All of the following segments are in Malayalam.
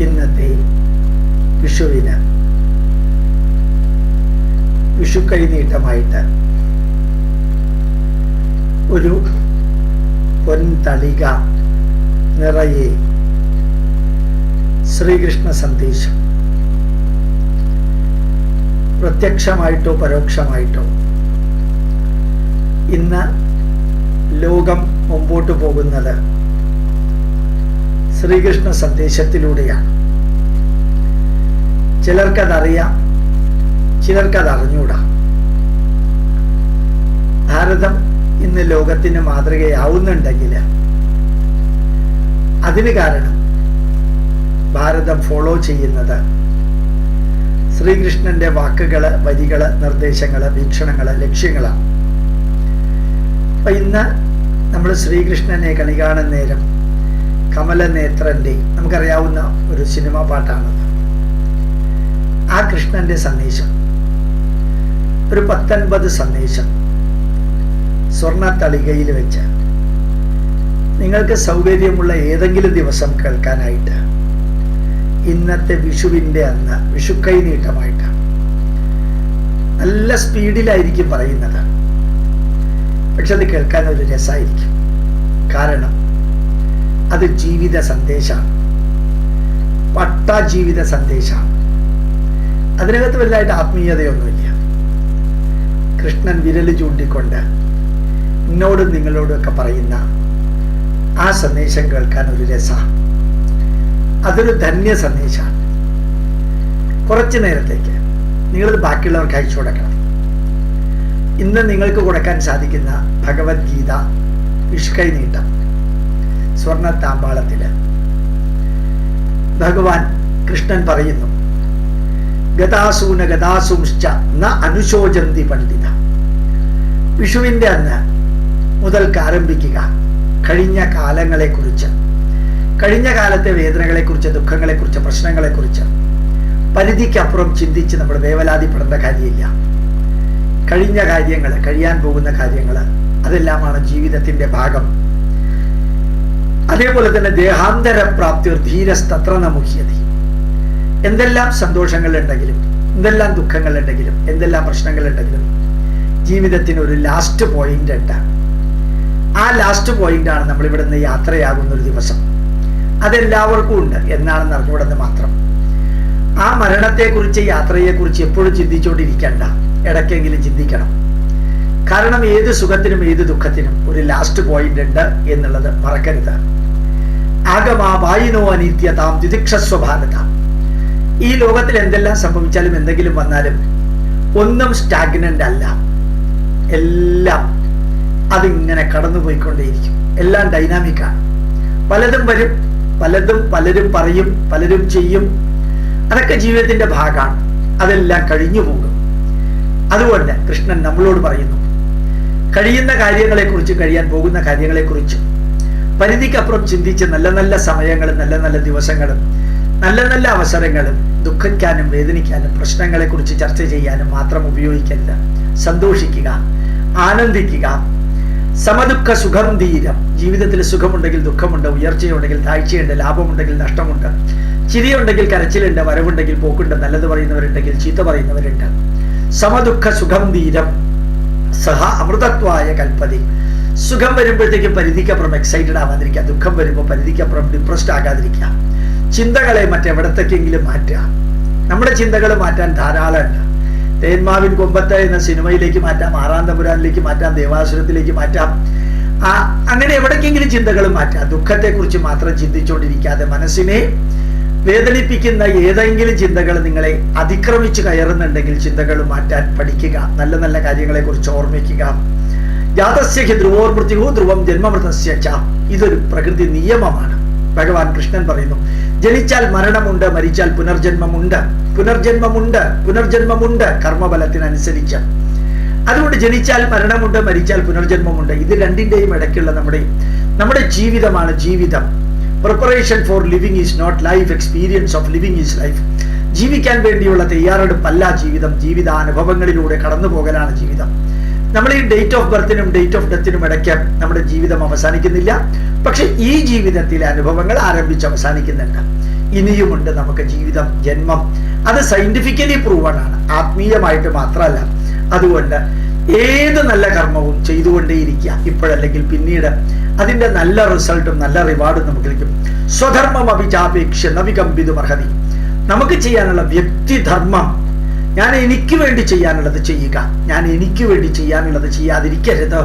ഇന്നത്തെ വിഷുവിന് വിഷു കൈനീട്ടമായിട്ട് ഒരു പൊൻതളിക നിറയെ ശ്രീകൃഷ്ണ സന്ദേശം പ്രത്യക്ഷമായിട്ടോ പരോക്ഷമായിട്ടോ ഇന്ന് ലോകം മുമ്പോട്ട് പോകുന്നത് ശ്രീകൃഷ്ണ സന്ദേശത്തിലൂടെയാണ്. ചിലർക്കതറിയാം, ചിലർക്കത് അറിഞ്ഞൂടാ. ഭാരതം ഇന്ന് ലോകത്തിന് മാതൃകയാവുന്നുണ്ടെങ്കിൽ അതിന് കാരണം ഭാരതം ഫോളോ ചെയ്യുന്നത് ശ്രീകൃഷ്ണന്റെ വാക്കുകള്, വരികള്, നിർദ്ദേശങ്ങള്, വീക്ഷണങ്ങള്, ലക്ഷ്യങ്ങളാണ്. അപ്പൊ ഇന്ന് നമ്മൾ ശ്രീകൃഷ്ണനെ കണി കാണുന്ന നേരം കമലനേത്രന്റെ നമുക്കറിയാവുന്ന ഒരു സിനിമാ പാട്ടാണത്. ആ കൃഷ്ണന്റെ സന്ദേശം ഒരു 19 സന്ദേശം സ്വർണ്ണ തളികയിൽ വെച്ച് നിങ്ങൾക്ക് സൗകര്യമുള്ള ഏതെങ്കിലും ദിവസം കേൾക്കാനായിട്ട് ഇന്നത്തെ വിഷുവിൻ്റെ അന്ന് വിഷുക്കൈ നീട്ടമായിട്ട് നല്ല സ്പീഡിലായിരിക്കും പറയുന്നത്. പക്ഷെ അത് കേൾക്കാൻ ഒരു രസമായിരിക്കും. കാരണം അത് ജീവിത സന്ദേശമാണ്, പട്ട ജീവിത സന്ദേശമാണ്. അതിനകത്ത് വലുതായിട്ട് ആത്മീയതയൊന്നുമില്ല. കൃഷ്ണൻ വിരൽ ചൂണ്ടിക്കൊണ്ട് എന്നോടും നിങ്ങളോടും ഒക്കെ പറയുന്ന ആ സന്ദേശം കേൾക്കാൻ ഒരു രസമാണ്. അതൊരു ധന്യ സന്ദേശമാണ്. കുറച്ചു നേരത്തേക്ക് നിങ്ങളത് ബാക്കിയുള്ളവർക്ക് അയച്ചു കൊടുക്കണം. ഇന്ന് നിങ്ങൾക്ക് കൊടുക്കാൻ സാധിക്കുന്ന ഭഗവത്ഗീത വിഷുക്കൈ നീട്ടം സ്വർണ്ണ താമ്പാളത്തില് ഭഗവാൻ കൃഷ്ണൻ പറയുന്നു, ഗതാസൂന ഗതാസുംശ്ച ന അനുശോചന്തി പണ്ഡിത. വിഷുവിൻ്റെ അന്ന് മുതൽക്ക് ആരംഭിക്കുക കഴിഞ്ഞ കാലങ്ങളെക്കുറിച്ച്, കഴിഞ്ഞ കാലത്തെ വേദനകളെക്കുറിച്ച്, ദുഃഖങ്ങളെക്കുറിച്ച്, പ്രശ്നങ്ങളെക്കുറിച്ച് പരിധിക്കപ്പുറം ചിന്തിച്ച് നമ്മൾ വേവലാതിപ്പെടേണ്ട കാര്യമില്ല. കഴിഞ്ഞ കാര്യങ്ങൾ, കഴിയാൻ പോകുന്ന കാര്യങ്ങൾ, അതെല്ലാമാണ് ജീവിതത്തിന്റെ ഭാഗം. അതേപോലെ തന്നെ ദേഹാന്തര പ്രാപ്തി ധീരസ്തത്ര മുഹ്യതി. എന്തെല്ലാം സന്തോഷങ്ങളുണ്ടെങ്കിലും, എന്തെല്ലാം ദുഃഖങ്ങളുണ്ടെങ്കിലും, എന്തെല്ലാം പ്രശ്നങ്ങളുണ്ടെങ്കിലും ജീവിതത്തിന് ഒരു ലാസ്റ്റ് പോയിന്റ് ഉണ്ട്. ആ ലാസ്റ്റ് പോയിന്റാണ് നമ്മൾ ഇവിടെ നിന്ന് യാത്രയാകുന്ന ഒരു ദിവസം. അതെല്ലാവർക്കും ഉണ്ട് എന്നാണെന്ന് അറിഞ്ഞുകൂടെന്ന് മാത്രം. ആ മരണത്തെക്കുറിച്ച്, യാത്രയെക്കുറിച്ച് എപ്പോഴും ചിന്തിച്ചുകൊണ്ടിരിക്കണ്ട, ഇടയ്ക്കെങ്കിലും ചിന്തിക്കണം. കാരണം ഏത് സുഖത്തിനും ഏത് ദുഃഖത്തിനും ഒരു ലാസ്റ്റ് പോയിന്റ് ഉണ്ട് എന്നുള്ളത് മറക്കരുത്. ആഗമാവായിനോ അനിത്യതാം ദ്വിദിക്ഷസ്വ ഭാരത. ഈ ലോകത്തിൽ എന്തെല്ലാം സംഭവിച്ചാലും എന്തെങ്കിലും വന്നാലും ഒന്നും സ്റ്റാഗ്നന്റ് അല്ല. എല്ലാം അതിങ്ങനെ കടന്നുപോയിക്കൊണ്ടേയിരിക്കും. എല്ലാം ഡൈനാമിക്കാണ്. പലതും വരും, പലരും പറയും, പലരും ചെയ്യും. അതൊക്കെ ജീവിതത്തിന്റെ ഭാഗമാണ്. അതെല്ലാം കഴിഞ്ഞു പോകും. അതുകൊണ്ട് കൃഷ്ണൻ നമ്മളോട് പറയുന്നു, കഴിയുന്ന കാര്യങ്ങളെക്കുറിച്ച്, കഴിയാൻ പോകുന്ന കാര്യങ്ങളെക്കുറിച്ച് പരിധിക്കപ്പുറം ചിന്തിച്ച് നല്ല നല്ല സമയങ്ങളും നല്ല നല്ല ദിവസങ്ങളും നല്ല നല്ല അവസരങ്ങളും ദുഃഖിക്കാനും വേദനിക്കാനും പ്രശ്നങ്ങളെക്കുറിച്ച് ചർച്ച ചെയ്യാനും മാത്രം ഉപയോഗിക്കരുത്. സന്തോഷിക്കുക, ആനന്ദിക്കുക. സമദുഃഖ സുഖം ധീരം. ജീവിതത്തിൽ സുഖമുണ്ടെങ്കിൽ ദുഃഖമുണ്ട്, ഉയർച്ചയുണ്ടെങ്കിൽ താഴ്ചയുണ്ട്, ലാഭമുണ്ടെങ്കിൽ നഷ്ടമുണ്ട്, ചിരിയുണ്ടെങ്കിൽ കരച്ചിലുണ്ട്, വരവുണ്ടെങ്കിൽ പോക്കുണ്ട്, നല്ലത് പറയുന്നവരുണ്ടെങ്കിൽ ചീത്ത പറയുന്നവരുണ്ട്. സമദുഃഖ സുഖം ധീരം സഹ അമൃതത്വായ കൽപ്പതി. സുഖം വരുമ്പോഴത്തേക്കും പരിധിക്കപ്പുറം എക്സൈറ്റഡ് ആവാതിരിക്കുക, ദുഃഖം വരുമ്പോൾ പരിധിക്കപ്പുറം ഡിപ്രസ്ഡ് ആകാതിരിക്കുക. ചിന്തകളെ മറ്റെവിടത്തേക്കെങ്കിലും മാറ്റുക. നമ്മുടെ ചിന്തകൾ മാറ്റാൻ ധാരാളമുണ്ട്. തേന്മാവിൻ കൊമ്പത്ത് എന്ന സിനിമയിലേക്ക് മാറ്റാം, ആറാം തമ്പുരാനിലേക്ക് മാറ്റാം, ദേവാസുരത്തിലേക്ക് മാറ്റാം. അങ്ങനെ എവിടേക്കെങ്കിലും ചിന്തകൾ മാറ്റാം. ദുഃഖത്തെക്കുറിച്ച് മാത്രം ചിന്തിച്ചുകൊണ്ടിരിക്കാതെ മനസ്സിനെ വേദനിപ്പിക്കുന്ന ഏതെങ്കിലും ചിന്തകൾ നിങ്ങളെ അതിക്രമിച്ച് കയറുന്നുണ്ടെങ്കിൽ ചിന്തകൾ മാറ്റാൻ പഠിക്കുക. നല്ല നല്ല കാര്യങ്ങളെ കുറിച്ച് ഓർമ്മിക്കുക. ജാതസ്യ ഹി ധ്രുവോർമൃത്യുഹു ധ്രുവം ജന്മമൃതസ്യ ച. ഇതൊരു പ്രകൃതി നിയമമാണ്. ഭഗവാൻ കൃഷ്ണൻ പറയുന്നു, ജനിച്ചാൽ മരണമുണ്ട്, മരിച്ചാൽ പുനർജന്മമുണ്ട്. പുനർജന്മമുണ്ട് കർമ്മബലത്തിനനുസരിച്ച്. അതുകൊണ്ട് ജനിച്ചാൽ മരണമുണ്ട്, മരിച്ചാൽ പുനർജന്മമുണ്ട്. ഇത് രണ്ടിന്റെയും ഇടയ്ക്കുള്ള നമ്മുടെ ജീവിതമാണ് ജീവിതം. Preparation for living is not life, experience of living is life. ജീവിക്കാൻ വേണ്ടിയുള്ള തയ്യാറെടുപ്പല്ല ജീവിതം. ജീവിതാനുഭവങ്ങളിലൂടെ കടന്നു പോകലാണ് ജീവിതം. നമ്മൾ ഈ ഡേറ്റ് ഓഫ് ബർത്തിനും ഡേറ്റ് ഓഫ് ഡെത്തിനും ഇടയ്ക്ക് നമ്മുടെ ജീവിതം അവസാനിക്കുന്നില്ല. പക്ഷെ ഈ ജീവിതത്തിലെ അനുഭവങ്ങൾ ആരംഭിച്ച് അവസാനിക്കുന്നുണ്ട്. ഇനിയുമുണ്ട് നമുക്ക് ജീവിതം, ജന്മം. അത് സയന്റിഫിക്കലി പ്രൂവൺ ആണ്, ആത്മീയമായിട്ട് മാത്രമല്ല. അതുകൊണ്ട് ഏത് നല്ല കർമ്മവും ചെയ്തുകൊണ്ടേയിരിക്കുക, ഇപ്പോഴല്ലെങ്കിൽ പിന്നീട് അതിന്റെ നല്ല റിസൾട്ടും നല്ല റിവാർഡും നമുക്ക് ലഭിക്കും. സ്വധർമ്മം അഭിചാപേക്ഷ നവികമ്പിതും അർഹതി. നമുക്ക് ചെയ്യാനുള്ള വ്യക്തിധർമ്മം, ഞാൻ എനിക്ക് വേണ്ടി ചെയ്യാനുള്ളത് ചെയ്യുക, ഞാൻ എനിക്ക് വേണ്ടി ചെയ്യാനുള്ളത് ചെയ്യാതിരിക്കരുത്.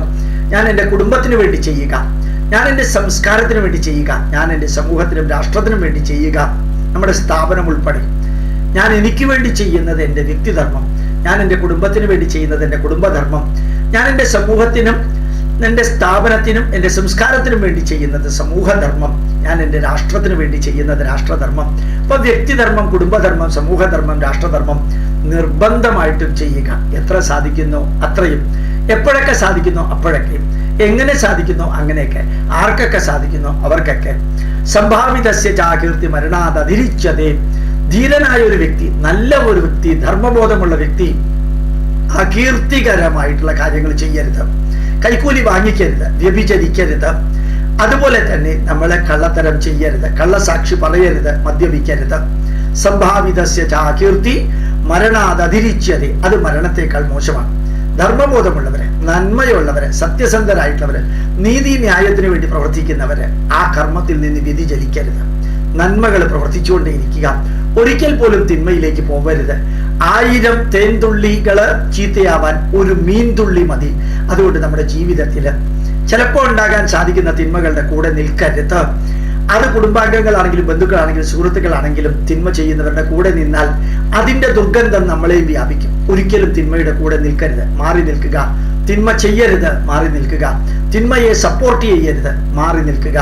ഞാൻ എൻ്റെ കുടുംബത്തിന് വേണ്ടി ചെയ്യുക, ഞാൻ എൻ്റെ സംസ്കാരത്തിന് വേണ്ടി ചെയ്യുക, ഞാൻ എൻ്റെ സമൂഹത്തിനും രാഷ്ട്രത്തിനും വേണ്ടി ചെയ്യുക, നമ്മുടെ സ്ഥാപനം ഉൾപ്പെടെ. ഞാൻ എനിക്ക് വേണ്ടി ചെയ്യുന്നത് എൻ്റെ വ്യക്തിധർമ്മം, ഞാൻ എൻ്റെ കുടുംബത്തിന് വേണ്ടി ചെയ്യുന്നത് എൻ്റെ കുടുംബധർമ്മം, ഞാൻ എൻ്റെ സമൂഹത്തിനും എൻ്റെ സ്ഥാപനത്തിനും എൻ്റെ സംസ്കാരത്തിനും വേണ്ടി ചെയ്യുന്നത് സമൂഹധർമ്മം, ഞാൻ എൻ്റെ രാഷ്ട്രത്തിന് വേണ്ടി ചെയ്യുന്നത് രാഷ്ട്രധർമ്മം. അപ്പൊ വ്യക്തിധർമ്മം, കുടുംബധർമ്മം, സമൂഹധർമ്മം, രാഷ്ട്രധർമ്മം നിർബന്ധമായിട്ടും ചെയ്യുക. എത്ര സാധിക്കുന്നോ അത്രയും, എപ്പോഴൊക്കെ സാധിക്കുന്നോ അപ്പോഴൊക്കെയും, എങ്ങനെ സാധിക്കുന്നോ അങ്ങനെയൊക്കെ, ആർക്കൊക്കെ സാധിക്കുന്നോ അവർക്കൊക്കെ. സംഭാവിതസ്യ ചാകീർത്തി മരണാദതിരിച്ചതേ. ധീരനായ ഒരു വ്യക്തി, നല്ല ഒരു വ്യക്തി, ധർമ്മബോധമുള്ള വ്യക്തി അകീർത്തികരമായിട്ടുള്ള കാര്യങ്ങൾ ചെയ്യരുത്, കൈക്കൂലി വാങ്ങിക്കരുത്, വ്യഭിചരിക്കരുത്. അതുപോലെ തന്നെ നമ്മളെ കള്ളത്തരം ചെയ്യരുത്, കള്ളസാക്ഷി പറയരുത്, മദ്യപിക്കരുത്. സംഭാവിതസ്യ ചാകീർത്തി മരണാദതിരിച്ചതേ. അത് മരണത്തെക്കാൾ മോശമാണ്. ധർമ്മബോധമുള്ളവര്, നന്മയുള്ളവര്, സത്യസന്ധരായിട്ടുള്ളവര്, നീതി ന്യായത്തിന് വേണ്ടി പ്രവർത്തിക്കുന്നവര് ആ കർമ്മത്തിൽ നിന്ന് വ്യതിചലിക്കരുത്. നന്മകൾ പ്രവർത്തിച്ചുകൊണ്ടേയിരിക്കുക. ഒരിക്കൽ പോലും തിന്മയിലേക്ക് പോകരുത്. 1000 തേൻതുള്ളികള് ചീത്തയാവാൻ ഒരു മീൻതുള്ളി മതി. അതുകൊണ്ട് നമ്മുടെ ജീവിതത്തില് ചിലപ്പോൾ ഉണ്ടാകാൻ സാധിക്കുന്ന തിന്മകളുടെ കൂടെ നിൽക്കരുത്. അത് കുടുംബാംഗങ്ങളാണെങ്കിലും ബന്ധുക്കളാണെങ്കിലും സുഹൃത്തുക്കളാണെങ്കിലും തിന്മ ചെയ്യുന്നവരുടെ കൂടെ നിന്നാൽ അതിന്റെ ദുർഗന്ധം നമ്മളെയും വ്യാപിക്കും. ഒരിക്കലും തിന്മയുടെ കൂടെ നിൽക്കരുത്, മാറി നിൽക്കുക. തിന്മ ചെയ്യരുത്, മാറി നിൽക്കുക. തിന്മയെ സപ്പോർട്ട് ചെയ്യരുത്, മാറി നിൽക്കുക.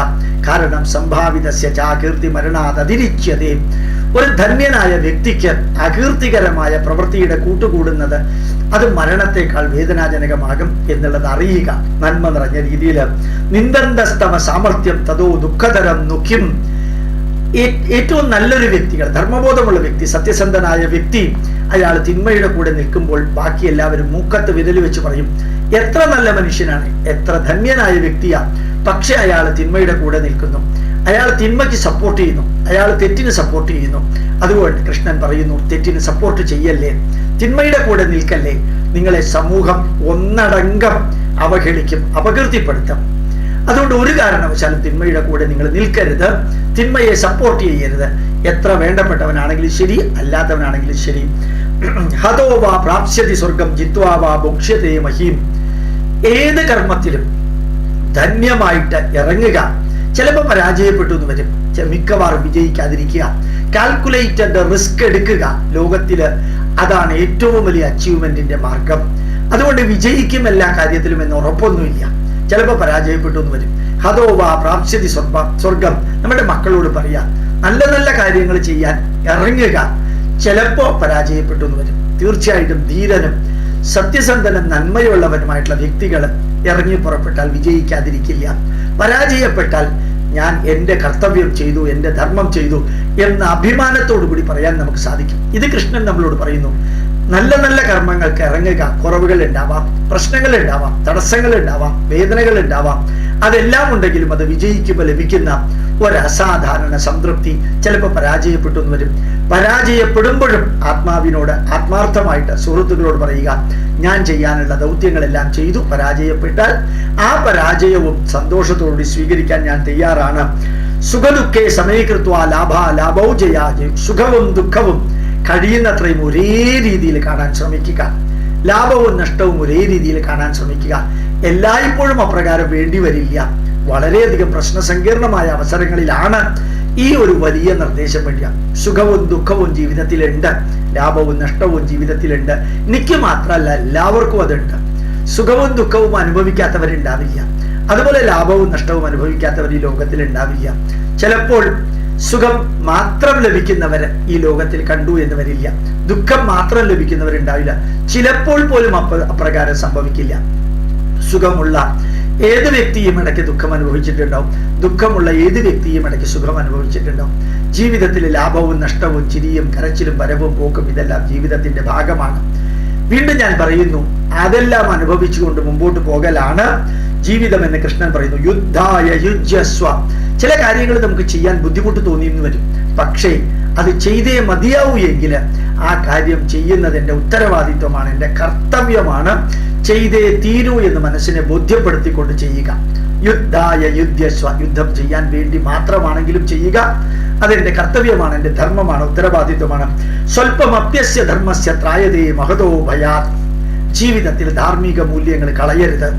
കാരണം സംഭാവിതസ്യ ചാകീർത്തി മരണാദതിരിച്ചതേ. ഒരു ധന്യനായ വ്യക്തിക്ക് അകീർത്തികരമായ പ്രവൃത്തിയുടെ കൂട്ടുകൂടുന്നത് അത് മരണത്തെക്കാൾ വേദനാജനകമാകും എന്നുള്ളത് അറിയുക. നന്മ നിറഞ്ഞ രീതിയിൽ നിന്ദന്തസ്തവ സാമർത്ഥ്യം തതോ ദുഃഖതരം നുഖ്യം. ഏറ്റവും നല്ലൊരു വ്യക്തികൾ, ധർമ്മബോധമുള്ള വ്യക്തി, സത്യസന്ധനായ വ്യക്തി, അയാൾ തിന്മയുടെ കൂടെ നിൽക്കുമ്പോൾ ബാക്കി എല്ലാവരും മൂക്കത്ത് വിരൽ വെച്ച് പറയും, എത്ര നല്ല മനുഷ്യനാണ്, എത്ര ധന്യനായ വ്യക്തിയാ. പക്ഷെ അയാൾ തിന്മയുടെ കൂടെ നിൽക്കുന്നു, അയാൾ തിന്മയ്ക്ക് സപ്പോർട്ട് ചെയ്യുന്നു, അയാൾ തെറ്റിന് സപ്പോർട്ട് ചെയ്യുന്നു. അതുകൊണ്ട് കൃഷ്ണൻ പറയുന്നു, തെറ്റിന് സപ്പോർട്ട് ചെയ്യല്ലേ, തിന്മയുടെ കൂടെ നിൽക്കല്ലേ. നിങ്ങളെ സമൂഹം ഒന്നടങ്കം അവഹേളിക്കും, അപകീർത്തിപ്പെടുത്തും. അതുകൊണ്ട് ഒരു കാരണവശാലും തിന്മയുടെ കൂടെ നിങ്ങൾ നിൽക്കരുത്, തിന്മയെ സപ്പോർട്ട് ചെയ്യരുത്. എത്ര വേണ്ടപ്പെട്ടവനാണെങ്കിലും ശരി, അല്ലാത്തവനാണെങ്കിലും ശരി. ഹതോ വാ പ്രാപ്സ്യതി സ്വർഗം ജിത്വാ വാ ഭുക്ഷ്യതേ മഹീം. ഏത് കർമ്മത്തിലും ധന്യമായിട്ട് ഇറങ്ങുക. ചിലപ്പോൾ പരാജയപ്പെട്ടു എന്ന് വരും, മിക്കവാറും വിജയിക്കാതിരിക്കുക. കാൽക്കുലേറ്റഡ് റിസ്ക് എടുക്കുക. ലോകത്തില് അതാണ് ഏറ്റവും വലിയ അച്ചീവ്മെന്റിന്റെ മാർഗം. അതുകൊണ്ട് വിജയിക്കും എല്ലാ കാര്യത്തിലും എന്ന് ഉറപ്പൊന്നുമില്ല. ചിലപ്പോൾ പരാജയപ്പെട്ടു എന്ന് വരും. ഹതോ വാ പ്രാപ്സ്യതി സ്വർഗം. നമ്മുടെ മക്കളോട് പറയാ, നല്ല നല്ല കാര്യങ്ങൾ ചെയ്യാൻ ഇറങ്ങുക. ചിലപ്പോ പരാജയപ്പെട്ടു എന്ന് വരും. തീർച്ചയായിട്ടും ധീരനും സത്യസന്ധനും നന്മയുള്ളവനുമായിട്ടുള്ള വ്യക്തികൾ ഇറങ്ങി പുറപ്പെട്ടാൽ വിജയിക്കാതിരിക്കില്ല. പരാജയപ്പെട്ടാൽ ഞാൻ എൻ്റെ കർത്തവ്യം ചെയ്തു, എൻ്റെ ധർമ്മം ചെയ്തു എന്ന അഭിമാനത്തോടു കൂടി പറയാൻ നമുക്ക് സാധിക്കും. ഇത് കൃഷ്ണൻ നമ്മളോട് പറയുന്നു. നല്ല നല്ല കർമ്മങ്ങൾക്ക് ഇറങ്ങുക. കുറവുകൾ ഉണ്ടാവാം, പ്രശ്നങ്ങൾ ഉണ്ടാവാം, തടസ്സങ്ങൾ ഉണ്ടാവാം, വേദനകൾ ഉണ്ടാവാം. അതെല്ലാം ഉണ്ടെങ്കിലും അത് വിജയിക്കുമ്പോൾ ലഭിക്കുന്ന ഒരു അസാധാരണ സംതൃപ്തി. ചിലപ്പോൾ പരാജയപ്പെട്ടു എന്ന് വരും. പരാജയപ്പെടുമ്പോഴും ആത്മാവിനോട് ആത്മാർത്ഥമായിട്ട് സുഹൃത്തുക്കളോട് പറയുക, ഞാൻ ചെയ്യാനുള്ള ദൗത്യങ്ങളെല്ലാം ചെയ്തു, പരാജയപ്പെട്ടാൽ ആ പരാജയവും സന്തോഷത്തോടുകൂടി സ്വീകരിക്കാൻ ഞാൻ തയ്യാറാണ്. സുഖദുഃഖേ സമീകൃത്വ ലാഭൗ ജയാജയം. സുഖവും ദുഃഖവും കഴിയുന്നത്രയും ഒരേ രീതിയിൽ കാണാൻ ശ്രമിക്കുക. ലാഭവും നഷ്ടവും ഒരേ രീതിയിൽ കാണാൻ ശ്രമിക്കുക. എല്ലായ്പ്പോഴും അപ്രകാരം വേണ്ടി വരില്ല. വളരെയധികം പ്രശ്നസങ്കീർണമായ അവസരങ്ങളിലാണ് ഈ ഒരു വലിയ നിർദ്ദേശം വേണ്ടിയ. സുഖവും ദുഃഖവും ജീവിതത്തിലുണ്ട്, ലാഭവും നഷ്ടവും ജീവിതത്തിലുണ്ട്. എനിക്ക് മാത്രമല്ല, എല്ലാവർക്കും അതുണ്ട്. സുഖവും ദുഃഖവും അനുഭവിക്കാത്തവരുണ്ടാവില്ല. അതുപോലെ ലാഭവും നഷ്ടവും അനുഭവിക്കാത്തവർ ഈ ലോകത്തിൽ ഉണ്ടാവില്ല. ചിലപ്പോൾ സുഖം മാത്രം ലഭിക്കുന്നവര് ഈ ലോകത്തിൽ കണ്ടു എന്ന് വരില്ല. ദുഃഖം മാത്രം ലഭിക്കുന്നവരുണ്ടാവില്ല. ചിലപ്പോൾ പോലും അപ്രകാരം സംഭവിക്കില്ല. സുഖമുള്ള ഏത് വ്യക്തിയും ഇടയ്ക്ക് ദുഃഖം അനുഭവിച്ചിട്ടുണ്ടാവും. ദുഃഖമുള്ള ഏത് വ്യക്തിയും ഇടയ്ക്ക് സുഖം അനുഭവിച്ചിട്ടുണ്ടാവും. ജീവിതത്തിൽ ലാഭവും നഷ്ടവും ചിരിയും കരച്ചിലും വരവും പോക്കും ഇതെല്ലാം ജീവിതത്തിന്റെ ഭാഗമാണ്. വീണ്ടും ഞാൻ പറയുന്നു, അതെല്ലാം അനുഭവിച്ചുകൊണ്ട് മുമ്പോട്ട് പോകലാണ് ജീവിതം എന്ന് കൃഷ്ണൻ പറയുന്നു. യുദ്ധായ യുജ്യസ്വ. ചില കാര്യങ്ങൾ നമുക്ക് ചെയ്യാൻ ബുദ്ധിമുട്ട് തോന്നിയെന്ന് വരും. പക്ഷേ അത് ചെയ്തേ മതിയാവൂ എങ്കിൽ ആ കാര്യം ചെയ്യുന്നത് എൻ്റെ ഉത്തരവാദിത്വമാണ്, എൻ്റെ കർത്തവ്യമാണ്, ചെയ്തേ തീരൂ എന്ന് മനസ്സിനെ ബോധ്യപ്പെടുത്തിക്കൊണ്ട് ചെയ്യുക. യുദ്ധായ യുദ്ധ്യസ്വ, യുദ്ധം ചെയ്യാൻ വേണ്ടി മാത്രമാണെങ്കിലും ചെയ്യുക. അതെന്റെ കർത്തവ്യമാണ്, എൻ്റെ ധർമ്മമാണ്, ഉത്തരവാദിത്വമാണ്. സ്വൽപമപ്യസ്യ ധർമ്മസ്യ ത്രായതേ മഹതോ ഭയാത്. ജീവിതത്തിൽ ധാർമ്മിക മൂല്യങ്ങൾ കളയരുത്.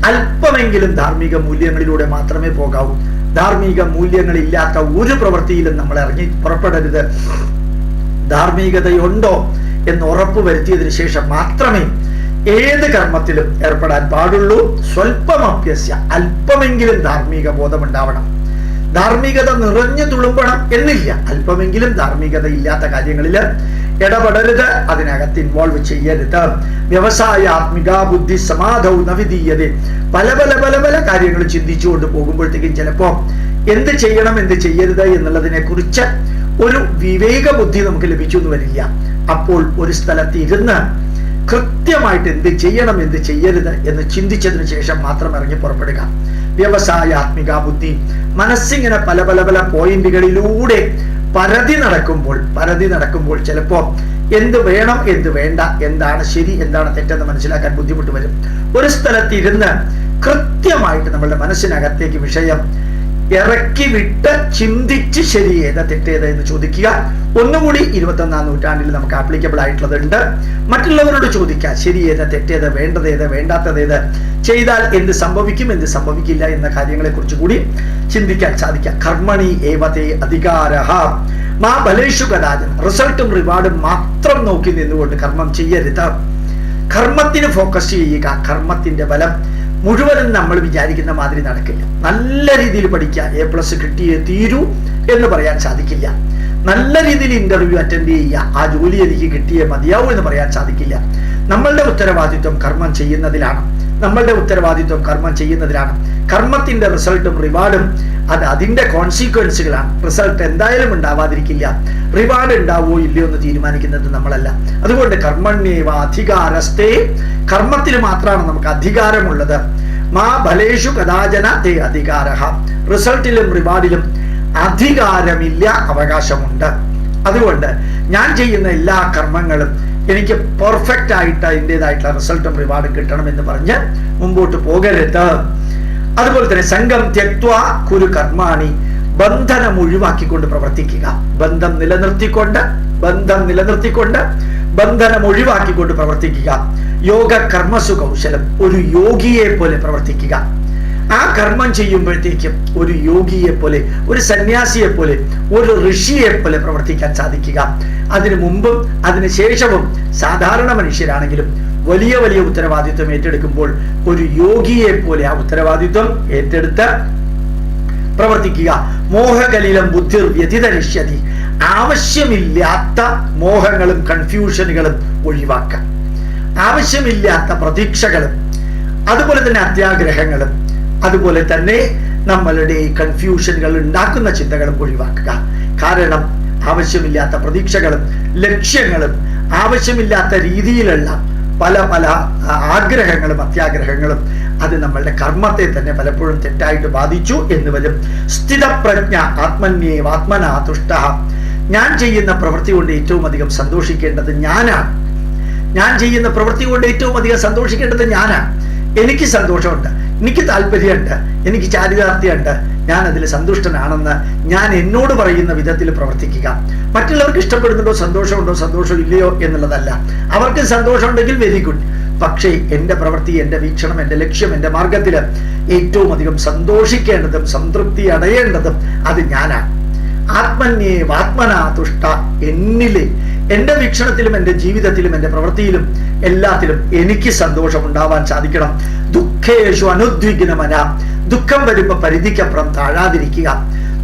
അല്പമെങ്കിലും ധാർമ്മിക മൂല്യങ്ങളിലൂടെ മാത്രമേ പോകാവൂ. ധാർമ്മിക മൂല്യങ്ങളില്ലാത്ത ഒരു പ്രവൃത്തിയിലും നമ്മൾ ഇറങ്ങി പുറപ്പെടരുത്. ധാർമ്മികതയുണ്ടോ എന്ന് ഉറപ്പ് വരുത്തിയതിനു ശേഷം മാത്രമേ ഏത് കർമ്മത്തിലും ഏർപ്പെടാൻ പാടുള്ളൂ. സ്വൽപമപ്യസ്യ, അല്പമെങ്കിലും ധാർമ്മിക ബോധമുണ്ടാവണം. ധാർമ്മികത നിറഞ്ഞു തുളുമ്പണം എന്നില്ല. അല്പമെങ്കിലും ധാർമ്മികത ഇല്ലാത്ത കാര്യങ്ങളിൽ ഇടപെടരുത്, അതിനകത്ത് ഇൻവോൾവ് ചെയ്യരുത്. വ്യവസായാത്മിക ബുദ്ധി സമാധൗ നവിധീയത. പല പല പല പല കാര്യങ്ങൾ ചിന്തിച്ചുകൊണ്ട് പോകുമ്പോഴത്തേക്കും ചിലപ്പോ എന്ത് ചെയ്യണം എന്ത് ചെയ്യരുത് എന്നുള്ളതിനെ കുറിച്ച് ഒരു വിവേക ബുദ്ധി നമുക്ക് ലഭിച്ചു എന്ന് വരില്ല. അപ്പോൾ ഒരു സ്ഥലത്ത് ഇരുന്ന് കൃത്യമായിട്ട് എന്ത് ചെയ്യണം എന്ത് ചെയ്യരുത് എന്ന് ചിന്തിച്ചതിന് ശേഷം മാത്രം ഇറങ്ങി പുറപ്പെടുക. വ്യവസായാത്മിക ബുദ്ധി. മനസ്സിങ്ങനെ പല പല പല പോയിന്റുകളിലൂടെ പരതി നടക്കുമ്പോൾ ചിലപ്പോ എന്ത് വേണം എന്ത് വേണ്ട, എന്താണ് ശരി എന്താണ് തെറ്റെന്ന് മനസ്സിലാക്കാൻ ബുദ്ധിമുട്ട് വരും. ഒരു സ്ഥലത്ത് ഇരുന്ന് കൃത്യമായിട്ട് നമ്മളുടെ മനസ്സിനകത്തേക്ക് വിഷയം ഇറക്കി വിട്ട് ചിന്തിച്ച് ശരി ഏതാ തെറ്റേത് എന്ന് ചോദിക്കുക. ഒന്നുകൂടി 21ാം നൂറ്റാണ്ടിൽ നമുക്ക് ആപ്ലിക്കബിൾ ആയിട്ടുള്ളതുണ്ട്. മറ്റുള്ളവരോട് ചോദിക്കുക, ശരി ഏത് തെറ്റേത്, വേണ്ടത് ഏത് വേണ്ടാത്തത് ഏത്, ചെയ്താൽ എന്ത് സംഭവിക്കും എന്ത് സംഭവിക്കില്ല എന്ന കാര്യങ്ങളെ കുറിച്ച് കൂടി ചിന്തിക്കാൻ സാധിക്കുക. കർമ്മണി ഏവതേ അധികാരഃ മാ ബലേഷു കദാചന. റിസൾട്ടും റിവാർഡും മാത്രം നോക്കി നിന്നുകൊണ്ട് കർമ്മം ചെയ്യരുത്. കർമ്മത്തിന് ഫോക്കസ് ചെയ്യുക. കർമ്മത്തിന്റെ ബലം മുഴുവനും നമ്മൾ വിചാരിക്കുന്ന മാതിരി നടക്കില്ല. നല്ല രീതിയിൽ പഠിക്കുക, A+ കിട്ടിയേ തീരൂ എന്ന് പറയാൻ സാധിക്കില്ല. നല്ല രീതിയിൽ ഇന്റർവ്യൂ അറ്റൻഡ് ചെയ്യുക, ആ ജോലി എനിക്ക് കിട്ടിയേ മതിയാവൂ എന്ന് പറയാൻ സാധിക്കില്ല. നമ്മളുടെ ഉത്തരവാദിത്വം കർമ്മം ചെയ്യുന്നതിലാണ്. കർമ്മത്തിന്റെ റിസൾട്ടും റിവാർഡും അത് അതിന്റെ കോൺസിക്വൻസുകളാണ്. റിസൾട്ട് എന്തായാലും ഉണ്ടാവാതിരിക്കില്ല, റിവാർഡ് ഉണ്ടാവോ ഇല്ലയോ എന്ന് തീരുമാനിക്കുന്നത് നമ്മളല്ല. അതുകൊണ്ട് കർമ്മണ്യേവ അധികാരസ്തേ, കർമ്മത്തിൽ മാത്രമാണ് നമുക്ക് അധികാരമുള്ളത്. മാ ഫലേഷു കദാചന തേ അധികാരഃ, റിസൾട്ടിലും റിവാർഡിലും അധികാരമില്ല, അവകാശമുണ്ട്. അതുകൊണ്ട് ഞാൻ ചെയ്യുന്ന എല്ലാ കർമ്മങ്ങളും എനിക്ക് പെർഫെക്റ്റ് ആയിട്ട് അതിൻ്റെതായിട്ടുള്ള റിസൾട്ടും റിവാർഡും കിട്ടണമെന്ന് പറഞ്ഞ് മുമ്പോട്ട് പോകരുത്. അതുപോലെ തന്നെ സംഘം ത്യക്ത്വാ കുരു കർമാണി, ബന്ധനം ഒഴിവാക്കിക്കൊണ്ട് പ്രവർത്തിക്കുക. ബന്ധം നിലനിർത്തിക്കൊണ്ട് ബന്ധനം ഒഴിവാക്കിക്കൊണ്ട് പ്രവർത്തിക്കുക. യോഗ കർമ്മസു കൗശലം, ഒരു യോഗിയെ പോലെ പ്രവർത്തിക്കുക. ആ കർമ്മം ചെയ്യുമ്പോഴത്തേക്കും ഒരു യോഗിയെ പോലെ, ഒരു സന്യാസിയെ പോലെ, ഒരു ഋഷിയെ പോലെ പ്രവർത്തിക്കാൻ സാധിക്കുക. അതിനു മുമ്പും അതിനു ശേഷവും സാധാരണ മനുഷ്യരാണെങ്കിലും വലിയ വലിയ ഉത്തരവാദിത്വം ഏറ്റെടുക്കുമ്പോൾ ഒരു യോഗിയെ പോലെ ആ ഉത്തരവാദിത്വം ഏറ്റെടുത്ത് പ്രവർത്തിക്കുക. മോഹകലിലം ബുദ്ധിർ വ്യതിതരിഷ്യതി, ആവശ്യമില്ലാത്ത മോഹങ്ങളും കൺഫ്യൂഷനുകളും ഒഴിവാക്കാം. ആവശ്യമില്ലാത്ത പ്രതീക്ഷകളും അതുപോലെ തന്നെ അത്യാഗ്രഹങ്ങളും അതുപോലെ തന്നെ നമ്മളുടെ കൺഫ്യൂഷനുകൾ ഉണ്ടാക്കുന്ന ചിന്തകളും ഒഴിവാക്കുക. കാരണം ആവശ്യമില്ലാത്ത പ്രതീക്ഷകളും ലക്ഷ്യങ്ങളും ആവശ്യമില്ലാത്ത രീതിയിലുള്ള പല പല ആഗ്രഹങ്ങളും അത്യാഗ്രഹങ്ങളും അത് നമ്മളുടെ കർമ്മത്തെ തന്നെ പലപ്പോഴും തെറ്റായിട്ട് ബാധിച്ചു എന്ന് വരും. സ്ഥിതപ്രജ്ഞ ആത്മന്യേവാത്മനാ തുഷ്ടഃ, ഞാൻ ചെയ്യുന്ന പ്രവൃത്തി കൊണ്ട് ഏറ്റവും അധികം സന്തോഷിക്കേണ്ടത് ഞാനാണ്. എനിക്ക് സന്തോഷമുണ്ട്, എനിക്ക് താല്പര്യമുണ്ട്, എനിക്ക് ചാരിതാർത്ഥ്യമുണ്ട്, ഞാൻ അതിൽ സന്തുഷ്ടനാണെന്ന് ഞാൻ എന്നോട് പറയുന്ന വിധത്തിൽ പ്രവർത്തിക്കുക. മറ്റുള്ളവർക്ക് ഇഷ്ടപ്പെടുന്നുണ്ടോ, സന്തോഷം ഇല്ലയോ എന്നുള്ളതല്ല. അവർക്ക് സന്തോഷം ഉണ്ടെങ്കിൽ വെരി ഗുഡ്. പക്ഷേ എൻ്റെ പ്രവൃത്തി, എൻ്റെ വീക്ഷണം, എൻ്റെ ലക്ഷ്യം, എൻ്റെ മാർഗത്തിൽ ഏറ്റവും അധികം സന്തോഷിക്കേണ്ടതും സംതൃപ്തി അടയേണ്ടതും അത് ഞാനാണ്. ആത്മന്യേവാത്മനാ തുഷ്ട, എന്നിലെ എൻ്റെ വീക്ഷണത്തിലും എൻ്റെ ജീവിതത്തിലും എൻ്റെ പ്രവൃത്തിയിലും എല്ലാത്തിലും എനിക്ക് സന്തോഷം ഉണ്ടാവാൻ സാധിക്കണം. ദുഃഖേഷു അനുദ്വിഗ്നമന, ദുഃഖം വരുമ്പോ പരിധിക്കപ്പുറം താഴാതിരിക്കുക.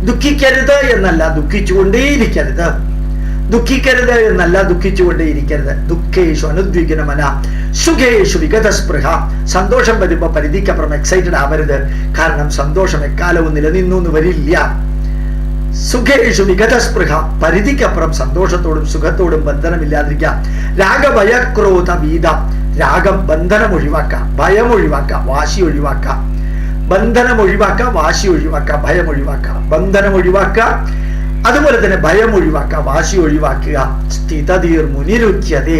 ദുഃഖിക്കരുത് എന്നല്ല, ദുഃഖിച്ചുകൊണ്ടേയിരിക്കരുത്. ദുഃഖേഷു അനുദ്വിഗ്നമന സുഖേഷു വിഗതസ്പൃഹ, സന്തോഷം വരുമ്പോ പരിധിക്കപ്പുറം എക്സൈറ്റഡ് ആവരുത്. കാരണം സന്തോഷം എക്കാലവും നിലനിന്നു എന്ന് വരില്ല. സുഖേഷു വിഗതസ്പൃഹ, പരിധിക്കപ്പുറം സന്തോഷത്തോടും സുഖത്തോടും ബന്ധനമില്ലാതിരിക്കുക. രാഗഭയക്രോധ വീത, രാഗം ബന്ധനം ഒഴിവാക്കാം, ഭയം ഒഴിവാക്കാം, വാശി ഒഴിവാക്കാം. ബന്ധനം ഒഴിവാക്കുക, വാശി ഒഴിവാക്കുക, ഭയം ഒഴിവാക്കുക. ബന്ധനം ഒഴിവാക്കുക, അതുപോലെ തന്നെ ഭയം ഒഴിവാക്കുക, വാശി ഒഴിവാക്കുക. സ്ഥിതധീർ മുനിരുച്യതേ.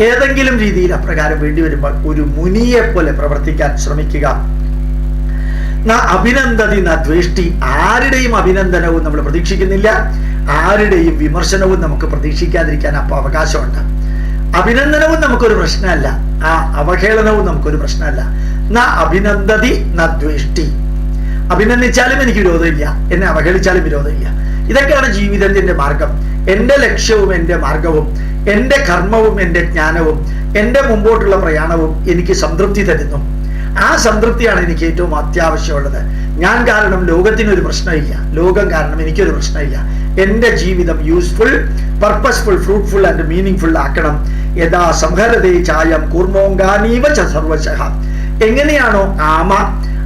ഏതെങ്കിലും രീതിയിൽ അപ്രകാരം വേണ്ടി വരുമ്പോൾ ഒരു മുനിയെ പോലെ പ്രവർത്തിക്കാൻ ശ്രമിക്കുക. അഭിനന്ദതി ന ദ്വേഷ്ടി. ആരുടെയും അഭിനന്ദനവും നമ്മൾ പ്രതീക്ഷിക്കുന്നില്ല, ആരുടെയും വിമർശനവും നമുക്ക് പ്രതീക്ഷിക്കാതിരിക്കാൻ അപ്പോൾ അവകാശമുണ്ട്. അഭിനന്ദനവും നമുക്കൊരു പ്രശ്നമല്ല, ആ അവഹേളനവും നമുക്കൊരു പ്രശ്നമല്ല. ന അഭിനന്ദതി ന ദ്വേഷ്ടി. അഭിനന്ദിച്ചാലും എനിക്ക് വിരോധമില്ല, എന്നെ അവഹേളിച്ചാലും വിരോധമില്ല. ഇതൊക്കെയാണ് ജീവിതത്തിന്റെ മാർഗം. എൻ്റെ ലക്ഷ്യവും എൻ്റെ മാർഗവും എൻ്റെ കർമ്മവും എൻ്റെ ജ്ഞാനവും എൻ്റെ മുമ്പോട്ടുള്ള പ്രയാണവും എനിക്ക് സംതൃപ്തി തരുന്നു. ആ സംതൃപ്തിയാണ് എനിക്ക് ഏറ്റവും അത്യാവശ്യമുള്ളത്. ഞാൻ കാരണം ലോകത്തിനൊരു പ്രശ്നമില്ല, ലോകം കാരണം എനിക്കൊരു പ്രശ്നമില്ല. എൻ്റെ ജീവിതം useful, purposeful, fruitful and meaning full ആക്കണം. യഥാ സംഹരതേ ചായം കൂർമോങ്കാനീവ ച സർവശഃ. എങ്ങനെയാണോ ആമ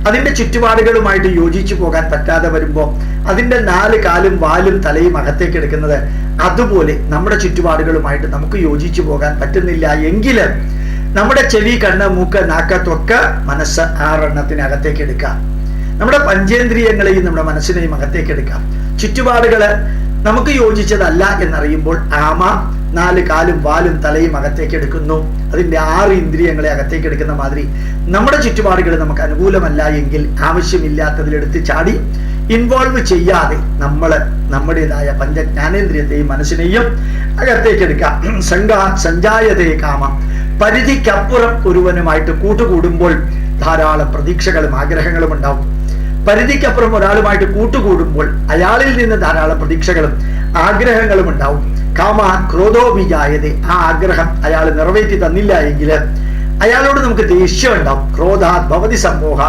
അതിന്റെ ചുറ്റുപാടുകളുമായിട്ട് യോജിച്ചു പോകാൻ പറ്റാതെ വരുമ്പോൾ അതിന്റെ 4 കാലും വാലും തലയും അകത്തേക്ക് എടുക്കുന്നത്, അതുപോലെ നമ്മുടെ ചുറ്റുപാടുകളുമായിട്ട് നമുക്ക് യോജിച്ചു പോകാൻ പറ്റുന്നില്ല എങ്കിൽ നമ്മുടെ ചെവി, കണ്ണ്, മൂക്ക്, നാക്ക്, ത്വക്ക്, മനസ്സ് 6 എണ്ണത്തിന് അകത്തേക്ക് എടുക്കാം. നമ്മുടെ പഞ്ചേന്ദ്രിയങ്ങളെയും നമ്മുടെ മനസ്സിനെയും അകത്തേക്ക് എടുക്കാം. ചുറ്റുപാടുകള് നമുക്ക് യോജിച്ചതല്ല എന്നറിയുമ്പോൾ ആമ 4 കാലും വാലും തലയും അകത്തേക്ക് എടുക്കുന്നു. അതിന്റെ 6 ഇന്ദ്രിയങ്ങളെ അകത്തേക്ക് എടുക്കുന്ന മാതിരി നമ്മുടെ ചുറ്റുപാടുകൾ നമുക്ക് അനുകൂലമല്ല എങ്കിൽ ആവശ്യമില്ലാത്തതിലെടുത്ത് ചാടി ഇൻവോൾവ് ചെയ്യാതെ നമ്മൾ നമ്മുടേതായ പഞ്ചജ്ഞാനേന്ദ്രിയത്തെയും മനസ്സിനെയും അകത്തേക്ക് എടുക്കാം. സഞ്ചായതേ കാമം. പരിധിക്കപ്പുറം ഒരുവനുമായിട്ട് കൂട്ടുകൂടുമ്പോൾ ധാരാളം പ്രതീക്ഷകളും ആഗ്രഹങ്ങളും ഉണ്ടാവും. പരിധിക്കപ്പുറം ഒരാളുമായിട്ട് കൂട്ടുകൂടുമ്പോൾ അയാളിൽ നിന്ന് ധാരാളം പ്രതീക്ഷകളും ആഗ്രഹങ്ങളും ഉണ്ടാവും. കാമ ക്രോധോ വിജായതേ. ആ ആഗ്രഹം അയാൾ നിറവേറ്റി തന്നില്ല എങ്കിൽ അയാളോട് നമുക്ക് ദേഷ്യം ഉണ്ടാവും. ക്രോധാത് ഭവതി സമൂഹ.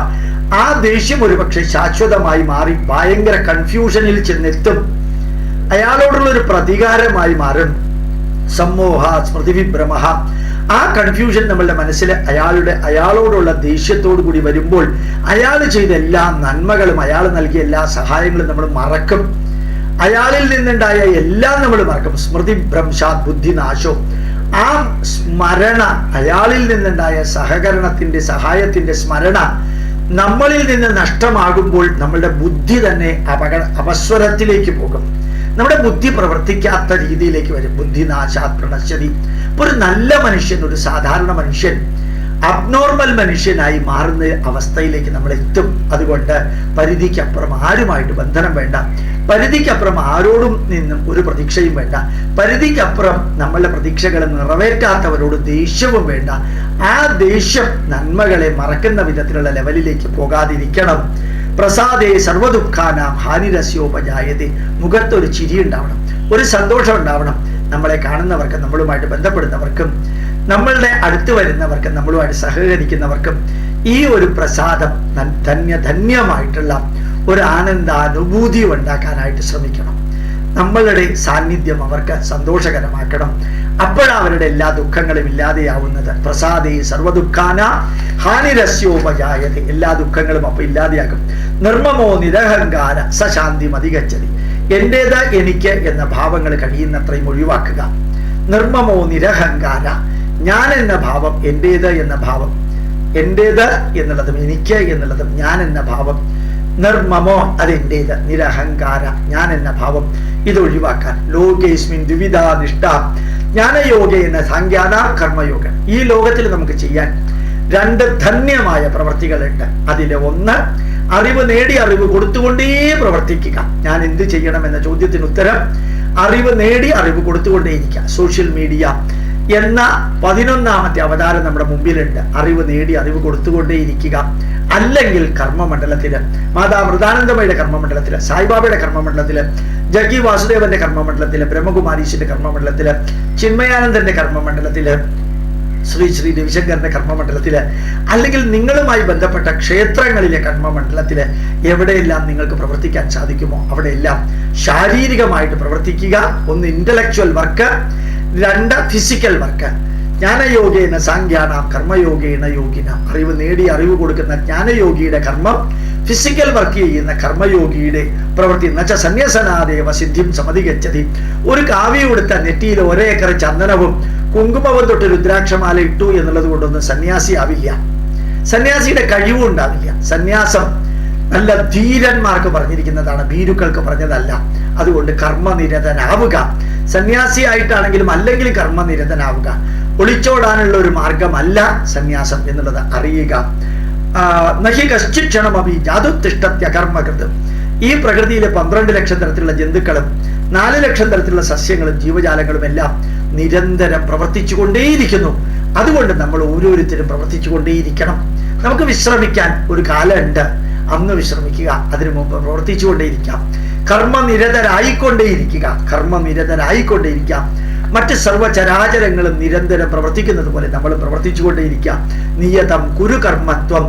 ആ ദേഷ്യം ഒരുപക്ഷെ ശാശ്വതമായി മാറി ഭയങ്കര കൺഫ്യൂഷനിൽ ചെന്നെത്തും. അയാളോടുള്ള ഒരു പ്രതികാരമായി മാറും. സമ്മോഹ സ്മൃതിവിഭ്രമ. ആ കൺഫ്യൂഷൻ നമ്മളുടെ മനസ്സിൽ അയാളോടുള്ള ദേഷ്യത്തോടു കൂടി വരുമ്പോൾ അയാൾ ചെയ്ത എല്ലാ നന്മകളും അയാൾ നൽകിയ എല്ലാ സഹായങ്ങളും നമ്മൾ മറക്കും. അയാളിൽ നിന്നുണ്ടായ എല്ലാം നമ്മൾ മറക്കും. സ്മൃതി ഭ്രംശാത് ബുദ്ധിനാശോ. ആ സ്മരണ, അയാളിൽ നിന്നുണ്ടായ സഹകരണത്തിന്റെ സഹായത്തിന്റെ സ്മരണ നമ്മളിൽ നിന്ന് നഷ്ടമാകുമ്പോൾ നമ്മളുടെ ബുദ്ധി തന്നെ അപസ്വരത്തിലേക്ക് പോകും. നമ്മുടെ ബുദ്ധി പ്രവർത്തിക്കാത്ത രീതിയിലേക്ക് വരും. ബുദ്ധിനാശാത് പ്രണശ്യതി. ഒരു നല്ല മനുഷ്യൻ, ഒരു സാധാരണ മനുഷ്യൻ അബ്നോർമൽ മനുഷ്യനായി മാറുന്ന അവസ്ഥയിലേക്ക് നമ്മൾ എത്തും. അതുകൊണ്ട് പരിധിക്കപ്പുറം ആരുമായിട്ട് ബന്ധനം വേണ്ട, പരിധിക്കപ്പുറം ആരോടും നിന്നും ഒരു പ്രതീക്ഷയും വേണ്ട, പരിധിക്കപ്പുറം നമ്മളുടെ പ്രതീക്ഷകൾ നിറവേറ്റാത്തവരോട് ദേഷ്യവും വേണ്ട. ആ ദേഷ്യം നന്മകളെ മറക്കുന്ന വിധത്തിലുള്ള ലെവലിലേക്ക് പോകാതിരിക്കണം. പ്രസാദേ സർവദുഃഖാനാം ഹാനിരസ്യോപജായതേ. മുഖത്തൊരു ചിരി ഉണ്ടാവണം, ഒരു സന്തോഷം ഉണ്ടാവണം. നമ്മളെ കാണുന്നവർക്കും നമ്മളുമായിട്ട് ബന്ധപ്പെടുന്നവർക്കും നമ്മളുടെ അടുത്ത് വരുന്നവർക്കും നമ്മളുമായിട്ട് സഹകരിക്കുന്നവർക്കും ഈ ഒരു പ്രസാദം ധന്യമായിട്ടുള്ള ഒരു ആനന്ദാനുഭൂതി ഉണ്ടാക്കാനായിട്ട് ശ്രമിക്കണം. നമ്മളുടെ സാന്നിധ്യം അവർക്ക് സന്തോഷകരമാക്കണം. അപ്പോഴാണ് അവരുടെ എല്ലാ ദുഃഖങ്ങളും ഇല്ലാതെയാവുന്നത്. പ്രസാദേ സർവദുഃഖാന ഹാനിരസ്യോപജായതേ. എല്ലാ ദുഃഖങ്ങളും അപ്പൊ ഇല്ലാതെയാകും. നിർമ്മമോ നിരഹങ്കാര സശാന്തി മതികച്ചതി. എന്റേത്, എനിക്ക് എന്ന ഭാവങ്ങൾ കഴിയുന്നത്രയും ഒഴിവാക്കുക. നിർമ്മമോ നിരഹങ്കാര. ഞാൻ എന്ന ഭാവം, എന്റേത് എന്ന ഭാവം, എന്റേത് എന്നുള്ളതും എനിക്ക് എന്നുള്ളതും ഞാൻ എന്ന ഭാവം. നിർമ്മമോ, അതെന്റേത്. നിരഹങ്കാര, ഞാൻ എന്ന ഭാവം, ഇത് ഒഴിവാക്കാൻ. ലോകേസ്മിൻ ദ്വിവിധാ നിഷ്ഠ. ജ്ഞാനയോഗേന സാങ്ക്യാന കർമ്മയോഗ. ഈ ലോകത്തിൽ നമുക്ക് ചെയ്യാൻ 2 ധന്യമായ പ്രവർത്തികളുണ്ട്. അതിലെ ഒന്ന്, അറിവ് നേടി അറിവ് കൊടുത്തുകൊണ്ടേ പ്രവർത്തിക്കുക. ഞാൻ എന്ത് ചെയ്യണം എന്ന ചോദ്യത്തിന് ഉത്തരം അറിവ് നേടി അറിവ് കൊടുത്തുകൊണ്ടേയിരിക്കുക. സോഷ്യൽ മീഡിയ എന്ന 11ാമത്തെ അവതാരം നമ്മുടെ മുമ്പിലുണ്ട്. അറിവ് നേടി അറിവ് കൊടുത്തുകൊണ്ടേയിരിക്കുക. അല്ലെങ്കിൽ കർമ്മമണ്ഡലത്തില്, മാതാ മൃതാനന്ദമയുടെ കർമ്മമണ്ഡലത്തില്, സായിബാബയുടെ കർമ്മമണ്ഡലത്തില്, ജഗ്ഗി വാസുദേവന്റെ കർമ്മമണ്ഡലത്തില്, ബ്രഹ്മകുമാരീശന്റെ കർമ്മമണ്ഡലത്തില്, ചിന്മയാനന്ദന്റെ കർമ്മമണ്ഡലത്തില്, ശ്രീ രവിശങ്കറിന്റെ കർമ്മമണ്ഡലത്തില്, അല്ലെങ്കിൽ നിങ്ങളുമായി ബന്ധപ്പെട്ട ക്ഷേത്രങ്ങളിലെ കർമ്മമണ്ഡലത്തില് എവിടെയെല്ലാം നിങ്ങൾക്ക് പ്രവർത്തിക്കാൻ സാധിക്കുമോ അവിടെയെല്ലാം ശാരീരികമായിട്ട് പ്രവർത്തിക്കുക. ഒന്ന് ഇന്റലക്ച്വൽ വർക്ക്, 2 ഫിസിക്കൽ വർക്ക്. ജ്ഞാനയോഗേന സാങ്ക്യാനാം കർമ്മയോഗേന യോഗിന. അറിവ് നേടി അറിവ് കൊടുക്കുന്ന ജ്ഞാനയോഗിയുടെ കർമ്മം, ഫിസിക്കൽ വർക്ക് ചെയ്യുന്ന കർമ്മയോഗിയുടെ പ്രവൃത്തി. എന്നുവെച്ചാൽ സന്യാസനാദേവ സിദ്ധിം സമധിഗച്ഛതി. ഒരു കാവ്യ കൊടുത്ത നെറ്റിയിൽ 1 ഏക്കർ ചന്ദനവും കുങ്കുമവും തൊട്ട് രുദ്രാക്ഷമാല ഇട്ടു എന്നുള്ളത് കൊണ്ടൊന്നും സന്യാസി ആവില്ല. സന്യാസിയുടെ കഴിവും ഉണ്ടാവില്ല. സന്യാസം നല്ല ധീരന്മാർക്ക് പറഞ്ഞിരിക്കുന്നതാണ്, ഭീരുക്കൾക്ക് പറഞ്ഞതല്ല. അതുകൊണ്ട് കർമ്മനിരതനാവുക. സന്യാസിയായിട്ടാണെങ്കിലും അല്ലെങ്കിലും കർമ്മനിരതനാവുക. ഒളിച്ചോടാനുള്ള ഒരു മാർഗമല്ല സന്യാസം എന്നുള്ളത് അറിയുക. നഹി കശ്ചിക്ഷണമപി ജാതുത്തിഷ്ടത്യ കർമ്മകൃത്. ഈ പ്രകൃതിയിലെ 12 ലക്ഷം തരത്തിലുള്ള ജന്തുക്കളും 4 ലക്ഷം തരത്തിലുള്ള സസ്യങ്ങളും ജീവജാലങ്ങളും എല്ലാം നിരന്തരം പ്രവർത്തിച്ചുകൊണ്ടേയിരിക്കുന്നു. അതുകൊണ്ട് നമ്മൾ ഓരോരുത്തരും പ്രവർത്തിച്ചുകൊണ്ടേയിരിക്കണം. നമുക്ക് വിശ്രമിക്കാൻ ഒരു കാലമുണ്ട്, അന്ന് വിശ്രമിക്കുക. അതിനു മുമ്പ് പ്രവർത്തിച്ചുകൊണ്ടേയിരിക്കാം. കർമ്മനിരതരായിക്കൊണ്ടേയിരിക്കുക. മറ്റ് സർവചരാചരങ്ങളും നിരന്തരം പ്രവർത്തിക്കുന്നത് പോലെ നമ്മൾ പ്രവർത്തിച്ചുകൊണ്ടേയിരിക്കാം. നിയതം കുരു കർമ്മത്വം.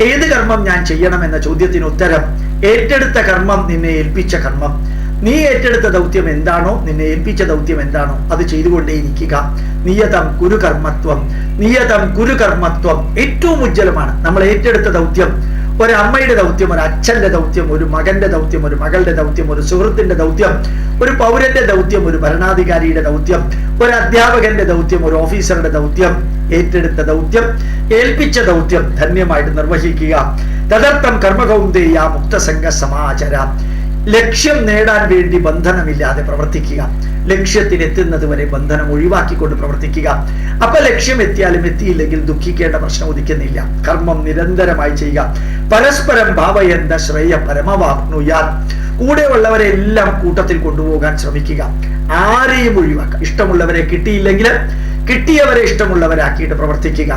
ഏത് കർമ്മം ഞാൻ ചെയ്യണമെന്ന ചോദ്യത്തിന് ഉത്തരം ഏറ്റെടുത്ത കർമ്മം, നിന്നെ ഏൽപ്പിച്ച കർമ്മം. നീ ഏറ്റെടുത്ത ദൗത്യം എന്താണോ, നിന്നെ ഏൽപ്പിച്ച ദൗത്യം എന്താണോ, അത് ചെയ്തുകൊണ്ടേയിരിക്കുക. നിയതം കുരു കർമ്മത്വം ഏറ്റവും ഉജ്ജ്വലമാണ്. നമ്മൾ ഏറ്റെടുത്ത ദൗത്യം, ഒരു അമ്മയുടെ ദൗത്യം, ഒരു അച്ഛന്റെ ദൗത്യം, ഒരു മകന്റെ ദൗത്യം, ഒരു മകളുടെ ദൗത്യം, ഒരു സുഹൃത്തിന്റെ ദൗത്യം, ഒരു പൗരന്റെ ദൗത്യം, ഒരു ഭരണാധികാരിയുടെ ദൗത്യം, ഒരു അധ്യാപകന്റെ ദൗത്യം, ഒരു ഓഫീസറുടെ ദൗത്യം, ഏറ്റെടുത്ത ദൗത്യം, ഏൽപ്പിച്ച ദൗത്യം ധന്യമായിട്ട് നിർവഹിക്കുക. തദർത്ഥം കർമ്മകൗന്ദേയ മുക്തസംഗ സമാചര. ലക്ഷ്യം നേടാൻ വേണ്ടി ബന്ധനമില്ലാതെ പ്രവർത്തിക്കുക. ലക്ഷ്യത്തിനെത്തുന്നത് വരെ ബന്ധനം ഒഴിവാക്കിക്കൊണ്ട് പ്രവർത്തിക്കുക. അപ്പൊ ലക്ഷ്യം എത്തിയാലും എത്തിയില്ലെങ്കിൽ ദുഃഖിക്കേണ്ട പ്രശ്നം ഉദിക്കുന്നില്ല. കർമ്മം നിരന്തരമായി ചെയ്യുക. പരസ്പരം ഭാവയന്ത ശ്രേയ പരമവാപ്നുയാ. കൂടെയുള്ളവരെ എല്ലാം കൂട്ടത്തിൽ കൊണ്ടുപോകാൻ ശ്രമിക്കുക. ആരെയും ഒഴിവാക്കുക. ഇഷ്ടമുള്ളവരെ കിട്ടിയില്ലെങ്കിൽ കിട്ടിയവരെ ഇഷ്ടമുള്ളവരാക്കിയിട്ട് പ്രവർത്തിക്കുക.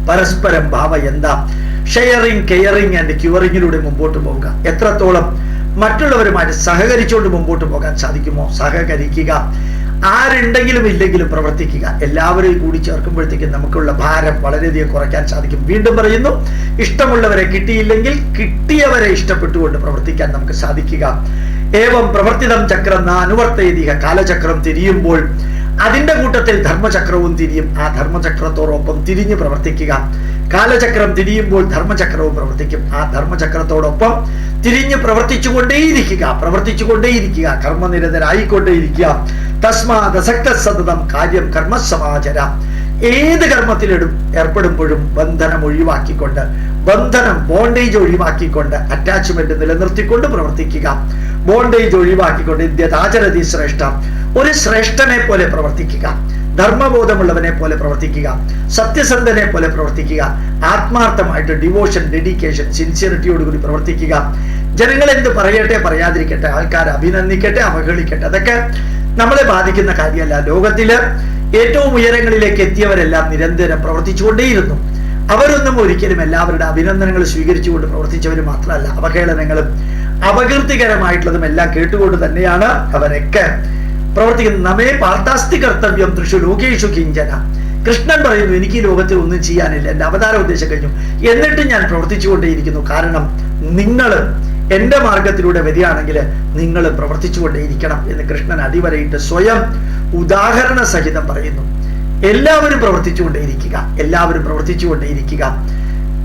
പരസ്പരം ഭാവയന്ത, ഷെയറിങ്, കെയറിങ് ആൻഡ് ക്യൂറിങ്ങിലൂടെ മുമ്പോട്ട് പോവുക. എത്രത്തോളം മറ്റുള്ളവരുമായിട്ട് സഹകരിച്ചുകൊണ്ട് മുമ്പോട്ട് പോകാൻ സാധിക്കുമോ സഹകരിക്കുക. ആരുണ്ടെങ്കിലും ഇല്ലെങ്കിലും പ്രവർത്തിക്കുക. എല്ലാവരെയും കൂടി ചേർക്കുമ്പോഴത്തേക്കും നമുക്കുള്ള ഭാരം വളരെയധികം കുറയ്ക്കാൻ സാധിക്കും. വീണ്ടും പറയുന്നു, ഇഷ്ടമുള്ളവരെ കിട്ടിയില്ലെങ്കിൽ കിട്ടിയവരെ ഇഷ്ടപ്പെട്ടുകൊണ്ട് പ്രവർത്തിക്കാൻ നമുക്ക് സാധിക്കുക. ഏവം പ്രവർത്തിതം ചക്രം അനുവർത്തയതിക. കാലചക്രം തിരിയുമ്പോൾ അതിന്റെ കൂട്ടത്തിൽ ധർമ്മചക്രവും തിരിയും. ആ ധർമ്മചക്രത്തോടൊപ്പം തിരിഞ്ഞു പ്രവർത്തിക്കുക. കാലചക്രം തിരിയുമ്പോൾ ധർമ്മചക്രവും പ്രവർത്തിക്കും. ആ ധർമ്മചക്രത്തോടൊപ്പം തിരിഞ്ഞു പ്രവർത്തിച്ചുകൊണ്ടേയിരിക്കുക. കർമ്മനിരതരായിക്കൊണ്ടേയിരിക്കുക. തസ്മാത് അസക്ത സതതം കാര്യം കർമ്മസമാചര. ഏത് കർമ്മത്തിലും ഏർപ്പെടുമ്പോഴും ബോണ്ടേജ് ഒഴിവാക്കിക്കൊണ്ട് അറ്റാച്ച്മെന്റ് നിലനിർത്തിക്കൊണ്ട് പ്രവർത്തിക്കുക. ബോണ്ടേജ് ഒഴിവാക്കിക്കൊണ്ട് ഇന്ത്യതാചരതി ശ്രേഷ്ഠ. ഒരു ശ്രേഷ്ഠനെ പോലെ പ്രവർത്തിക്കുക. ധർമ്മബോധമുള്ളവനെ പോലെ പ്രവർത്തിക്കുക. സത്യസന്ധനെ പോലെ പ്രവർത്തിക്കുക. ആത്മാർത്ഥമായിട്ട് ഡിവോഷൻ, ഡെഡിക്കേഷൻ, സിൻസിയറിറ്റിയോടുകൂടി പ്രവർത്തിക്കുക. ജനങ്ങൾ എന്ത് പറയട്ടെ പറയാതിരിക്കട്ടെ, ആൾക്കാർ അഭിനന്ദിക്കട്ടെ അവഹേളിക്കട്ടെ, അതൊക്കെ നമ്മളെ ബാധിക്കുന്ന കാര്യമല്ല. ലോകത്തില് ഏറ്റവും ഉയരങ്ങളിലേക്ക് എത്തിയവരെല്ലാം നിരന്തരം പ്രവർത്തിച്ചുകൊണ്ടേയിരുന്നു. അവരൊന്നും ഒരിക്കലും എല്ലാവരുടെ അഭിനന്ദനങ്ങൾ സ്വീകരിച്ചുകൊണ്ട് പ്രവർത്തിച്ചവർ മാത്രമല്ല, അവഹേളനങ്ങളും അപകീർത്തികരമായിട്ടുള്ളതും എല്ലാം കേട്ടുകൊണ്ട് തന്നെയാണ് അവരൊക്കെ പ്രവർത്തിക്കുന്നത്. നമ്മെ പാർത്താസ്തി കർത്തവ്യം തൃഷു ലോകേഷു കിഞ്ചന. കൃഷ്ണൻ പറയുന്നു, എനിക്ക് ഈ ലോകത്തിൽ ഒന്നും ചെയ്യാനില്ല, എന്റെ അവതാര ഉദ്ദേശം കഴിഞ്ഞു, എന്നിട്ടും ഞാൻ പ്രവർത്തിച്ചുകൊണ്ടേയിരിക്കുന്നു. കാരണം നിങ്ങൾ എന്റെ മാർഗത്തിലൂടെ വരികയാണെങ്കിൽ നിങ്ങൾ പ്രവർത്തിച്ചുകൊണ്ടേയിരിക്കണം എന്ന് കൃഷ്ണൻ അടിവരയിട്ട് സ്വയം ഉദാഹരണ സഹിതം പറയുന്നു. എല്ലാവരും പ്രവർത്തിച്ചുകൊണ്ടേയിരിക്കുക.